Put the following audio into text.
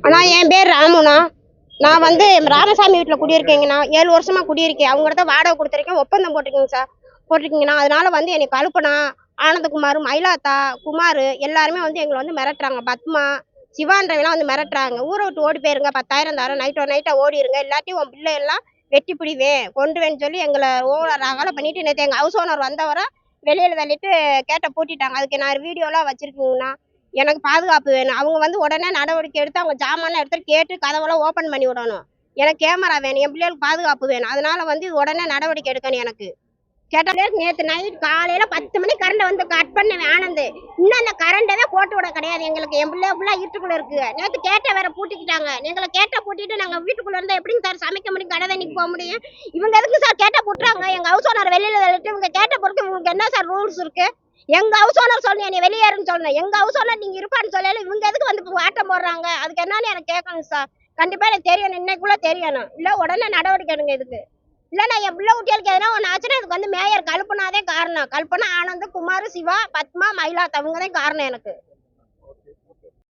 அண்ணா என் பேர் ராமுண்ணா. நான் வந்து ராமசாமி வீட்டில் குடியிருக்கேங்கண்ணா. 7 வருஷமா குடியிருக்கேன். அவங்கள்ட்ட வாடகை கொடுத்துருக்கேன், ஒப்பந்தம் போட்டிருக்கீங்க சார், போட்டிருக்கீங்கண்ணா. அதனால வந்து என்னை கல்பனா, ஆனந்தகுமார், மயிலாத்தா, குமார் எல்லாருமே வந்து எங்களை வந்து மிரட்டுறாங்க. பத்மா, சிவான்றவெல்லாம் வந்து மிரட்டுறாங்க. ஊரை விட்டு ஓடி போயிருங்க, 10,000 தரோம், நைட்டா ஓடிடுங்க, இல்லாட்டி உன் பிள்ளை எல்லாம் வெட்டி பிடிவேன் கொண்டுவேன்னு சொல்லி எங்களை ஓவர் அகலை பண்ணிட்டு நேற்று எங்கள் ஹவுஸ் ஓனர் வந்தவரை வெளியில் தள்ளிட்டு கேட்டை பூட்டிட்டாங்க. அதுக்கு நான் வீடியோலாம் வச்சிருக்கீங்கண்ணா. எனக்கு பாதுகாப்பு வேணும். அவங்க வந்து உடனே நடவடிக்கை எடுத்து அவங்க ஜாமான்லாம் எடுத்துட்டு கேட்டு கதவெல்லாம் ஓப்பன் பண்ணி விடணும். எனக்கு கேமரா வேணும், என் பிள்ளைகளுக்கு பாதுகாப்பு வேணும். அதனால வந்து உடனே நடவடிக்கை எடுக்கணும். எனக்கு கேட்டாலே நேற்று நைட் காலையில 10 மணி கரண்ட் வந்து கட் பண்ண ஆனந்து. இன்னும் அந்த கரண்டவே போட்டு விட கிடையாது எங்களுக்கு. என் பிள்ளை ஃபுல்லா வீட்டுக்குள்ள இருக்கு. நேற்று கேட்ட வேற பூட்டிக்கிட்டாங்க. எங்களை கேட்ட பூட்டிட்டு நாங்க வீட்டுக்குள்ள இருந்தா எப்படிங்க சார் சமைக்க முடியும், கடை தண்ணிக்கு போக முடியும்? இவங்க எதுக்கு சார் கேட்ட போட்டுறாங்க? எங்க ஹவுஸ் ஓனர் வெளியில தள்ளிட்டு இவங்க கேட்ட பொறுத்து இவங்களுக்கு என்ன சார் ரூல்ஸ் இருக்கு? எங்க ஹவுஸ் ஓனர் சொன்னீங்க நீ வெளியேறுன்னு சொல்லணும். எங்க ஹவுஸ் ஓனர் நீங்க இருப்பான்னு சொல்லல, இவங்க எதுக்கு வந்து ஆட்டம் போடுறாங்க? அதுக்கு என்னன்னு எனக்கு கேட்கணும் சார். கண்டிப்பா எனக்கு தெரியணும், இன்னைக்குள்ள தெரியணும். இல்ல உடனே நடவடிக்கை எடுங்க இதுக்கு. இல்லைன்னா என் பிள்ளை குட்டிகளுக்கு எதனா ஒன்று ஆச்சுன்னா இதுக்கு வந்து மேயர் கல்பனாதே காரணம். கல்பனா, ஆனந்த், குமார், சிவா, பத்மா, மயிலாத் அவங்க தான் காரணம் எனக்கு.